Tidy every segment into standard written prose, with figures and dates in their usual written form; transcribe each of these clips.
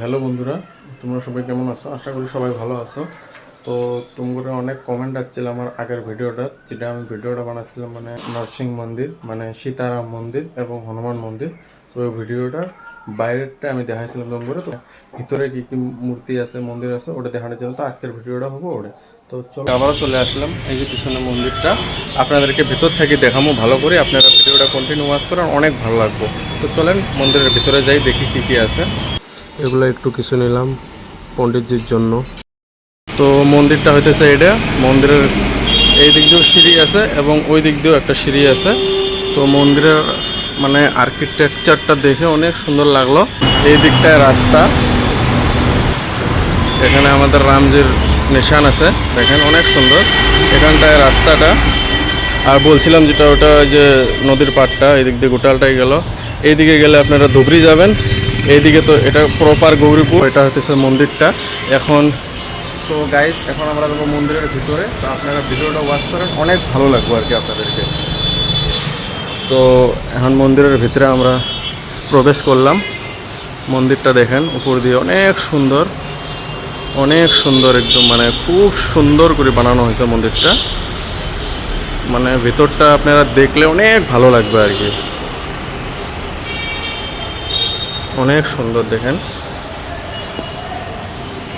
Hello বন্ধুরা, তোমরা সবাই কেমন আছো? আশা করি সবাই ভালো আছো। তো তোমরা অনেক কমেন্ট আসছিল আমার আগের ভিডিওটা, যেটা আমি ভিডিওটা বানাচ্ছিলাম মানে নরসিংহ মন্দির মানে সীতারাম মন্দির এবং হনুমান মন্দির। তো ওই ভিডিওটা বাইরেরটা আমি দেখাইছিলাম তোমরা, তো ভিতরে কি কি মূর্তি আছে মন্দির আছে ওটা দেখানোর জন্য তো আজকের ভিডিওটা হবো ওটা। তো চলো আবারও চলে আসলাম এই যে পিছনে মন্দিরটা, আপনাদেরকে ভিতর থেকে দেখাবো ভালো করে। আপনারা ভিডিওটা কন্টিনিউ ওয়াচ করেন, অনেক ভালো লাগবে। তো চলেন মন্দিরের ভিতরে যাই, দেখি কি কি আছে। এগুলো একটু কিছু নিলাম পণ্ডিতজির জন্য। তো মন্দিরটা হইতেছে এটা, মন্দিরের এই দিক দিয়েও সিঁড়ি আছে এবং ওই দিক দিয়েও একটা সিঁড়ি আছে। তো মন্দিরের মানে আর্কিটেকচারটা দেখে অনেক সুন্দর লাগলো। এই দিকটায় রাস্তা, এখানে আমাদের রামজির নিশান আছে, দেখেন অনেক সুন্দর এখানটায় রাস্তাটা। আর বলছিলাম যেটা ওটা যে নদীর পাড়টা এই দিক দিয়ে গোটালটাই গেল। এইদিকে গেলে আপনারা ধুবড়ি যাবেন, এইদিকে তো এটা প্রপার গৌরীপুর, এটা হচ্ছে মন্দিরটা। এখন তো গাইস এখন আমরা যাবো মন্দিরের ভিতরে, তো আপনারা ভিডিওটা ওয়াচ করেন, অনেক ভালো লাগবে আর কি আপনাদেরকে। তো এখন মন্দিরের ভিতরে আমরা প্রবেশ করলাম। মন্দিরটা দেখেন উপর দিয়ে অনেক সুন্দর, অনেক সুন্দর একদম, মানে খুব সুন্দর করে বানানো হয়েছে মন্দিরটা। মানে ভিতরটা আপনারা দেখলে অনেক ভালো লাগবে আর কি, অনেক সুন্দর দেখেন।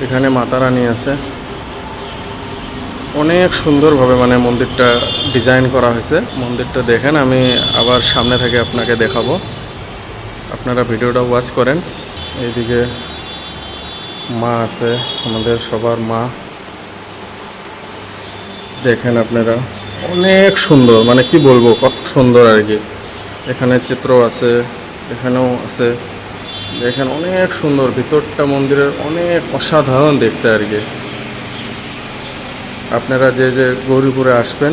এখানে মাতা রানী আছে, অনেক সুন্দরভাবে মানে মন্দিরটা ডিজাইন করা হয়েছে। মন্দিরটা দেখেন, আমি আবার সামনে থেকে আপনাকে দেখাবো, আপনারা ভিডিওটা ওয়াচ করেন। এইদিকে মা আছে, আমাদের সবার মা, দেখেন আপনারা অনেক সুন্দর, মানে কি বলবো কত সুন্দর আর কি। এখানে চিত্র আছে, এখানেও আছে, দেখেন অনেক সুন্দর ভিতরটা মন্দিরের, অনেক অসাধারণ দেখতে আর কি। আপনারা যে যে গৌরীপুরে আসবেন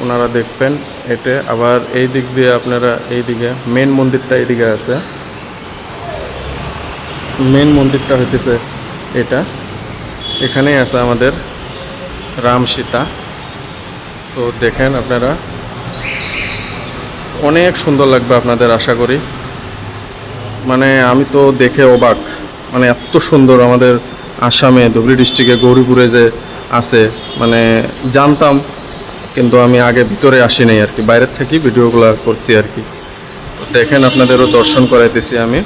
ওনারা দেখবেন এটা। আবার এই দিক দিয়ে আপনারা এইদিকে মেন মন্দিরটা এইদিকে আছে, মেন মন্দিরটা হইতেছে এটা, এখানেই আছে আমাদের রাম সীতা। তো দেখেন আপনারা অনেক সুন্দর লাগবে আপনাদের আশা করি। মানে আমি তো দেখে অবাক, মানে এত সুন্দর আমাদের আসামে ধুবড়ী ডিস্ট্রিক্টে গৌরীপুরে যে আছে, মানে জানতাম কিন্তু আমি আগে ভিতরে আসি নাই আর কি, বাইরের থেকেই ভিডিওগুলো করছি আর কি। তো দেখেন আপনাদেরও দর্শন করাইতেছি আমি।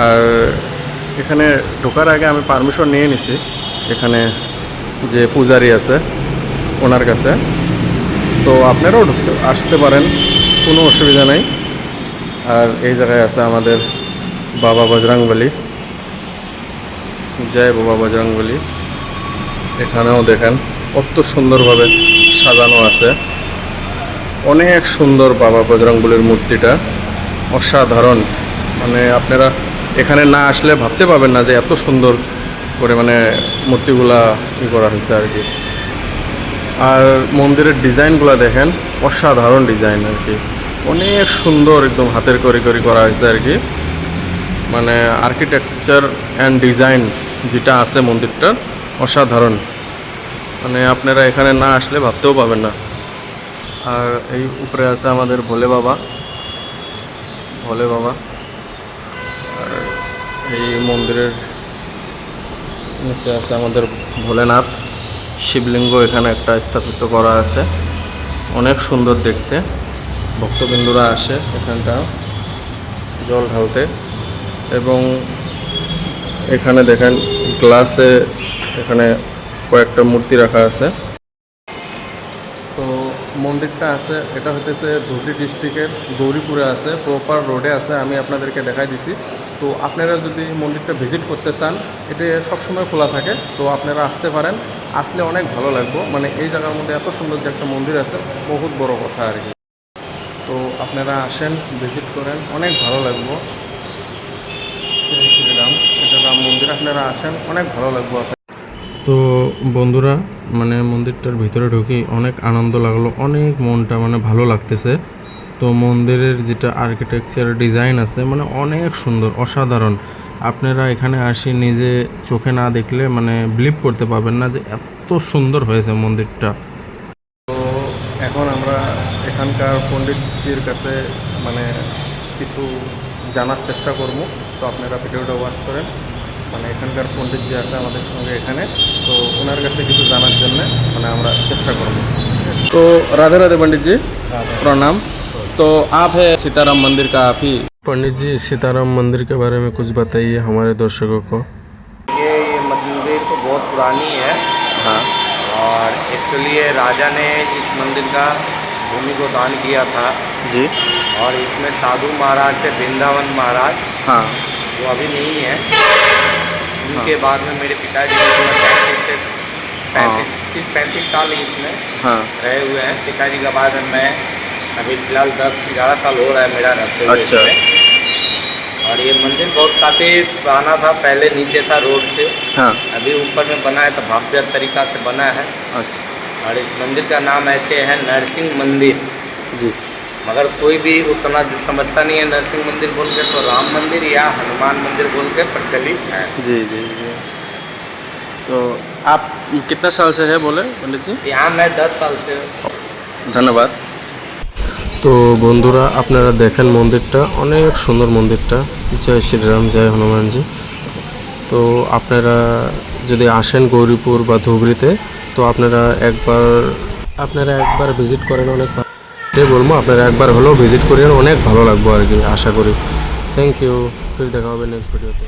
আর এখানে ঢোকার আগে আমি পারমিশন নিয়ে নিছি এখানে যে পূজারি আছে ওনার কাছে। তো আপনারাও আসতে পারেন, কোনো অসুবিধা নাই। আর এই জায়গায় আছে আমাদের বাবা বজরংবলী, জয় বাবা বজরংবলী। এখানেও দেখেন কত সুন্দরভাবে সাজানো আছে, অনেক সুন্দর বাবা বজরংবলীর মূর্তিটা, অসাধারণ। মানে আপনারা এখানে না আসলে ভাবতে পারবেন না যে এত সুন্দর করে মানে মূর্তিগুলা করা হয়েছে আর কি। আর মন্দিরের ডিজাইনগুলো দেখেন, অসাধারণ ডিজাইন আর কি, অনেক সুন্দর একদম হাতের কারিগরি করা হয়েছে আর কি। মানে আর্কিটেকচার অ্যান্ড ডিজাইন যেটা আছে মন্দিরটার, অসাধারণ। মানে আপনারা এখানে না আসলে ভাবতেও পাবেন না। আর এই উপরে আছে আমাদের ভোলে বাবা, ভোলে বাবা। আর এই মন্দিরের নিচে আছে আমাদের ভোলেনাথ, শিবলিঙ্গ এখানে একটা স্থাপিত করা আছে, অনেক সুন্দর দেখতে। ভক্তবৃন্দরা আসে এখানটা জল ঢালতে। এবং এখানে দেখেন গ্লাসে এখানে কয়েকটা মূর্তি রাখা আছে। তো মন্দিরটা আছে, এটা হইতেছে ধুবড়ী ডিস্ট্রিক্টের গৌরীপুরে আছে, প্রপার রোডে আছে, আমি আপনাদেরকে দেখাই দিছি। তো আপনারা যদি মন্দিরটা ভিজিট করতে চান, এটা সবসময় খোলা থাকে, তো আপনারা আসতে পারেন, আসলে অনেক ভালো লাগবে। মানে এই জায়গার মধ্যে এত সুন্দর যে একটা মন্দির আছে, বহুত বড় কথা আর কি। তো আপনারা আসেন, ভিজিট করেন, অনেক ভালো লাগবে। শ্রীরাম, এটা রাম মন্দির, আপনারা আসেন, অনেক ভালো লাগবে। তো বন্ধুরা মানে মন্দিরটার ভিতরে ঢুকি অনেক আনন্দ লাগলো, অনেক মনটা মানে ভালো লাগতেছে। তো মন্দিরের যেটা আর্কিটেকচার ডিজাইন আছে মানে অনেক সুন্দর, অসাধারণ। আপনারা এখানে আসি নিজে চোখে না দেখলে মানে বিলিভ করতে পারবেন না যে এত সুন্দর হয়েছে মন্দিরটা। তো এখন আমরা এখানকার পণ্ডিতজির কাছে মানে কিছু জানার চেষ্টা করব, তো আপনারা ভিডিওটা ওয়াচ করেন। মানে এখানকার পণ্ডিত যে আছে আমাদের সঙ্গে এখানে, তো ওনার কাছে কিছু জানার জন্য মানে আমরা চেষ্টা করব। तो राधे राधे पंडित जी, प्रणाम। तो आप है सीताराम मंदिर का आप ही पंडित जी, सीताराम मंदिर के बारे में कुछ बताइए हमारे दर्शकों को। ये मंदिर तो बहुत पुरानी है। हाँ और एक्चुअली ये राजा ने इस मंदिर का भूमि को दान किया था। जी। और इसमें साधु महाराज थे, वृंदावन महाराज, हाँ वो अभी नहीं है। उनके बाद में मेरे पिताजी इसमें 35 साल इसमें हाँ रहे हुए हैं। पिताजी के बाद में मैं अभी फिलहाल 10-11 साल हो रहा है मेरा रहते हुए अच्छा। इसमें। और ये मंदिर बहुत काफ़ी पुराना था, पहले नीचे था रोड से, हाँ अभी ऊपर में बना है, तो भव्य तरीका से बना है। अच्छा और इस मंदिर का नाम ऐसे है नरसिंह मंदिर, जी। मगर कोई भी उतना समझता नहीं है नरसिंह मंदिर बोल के, तो राम मंदिर या हनुमान मंदिर बोल के प्रचलित है। जी जी जी। तो आप कितना साल से है बोले पंडित जी? यहाँ मैं 10 साल से। ধন্যবাদ। তো বন্ধুরা আপনারা দেখেন মন্দিরটা অনেক সুন্দর মন্দিরটা। জয় শ্রীরাম, জয় হনুমানজি। তো আপনারা যদি আসেন গৌরীপুর বা ধুবড়িতে, তো আপনারা একবার ভিজিট করেন, অনেক বলবো আপনারা একবার হলেও ভিজিট করেন, অনেক ভালো লাগবে আর কি, আশা করি। থ্যাংক ইউ, ফির দেখা হবে নেক্সট ভিডিওতে।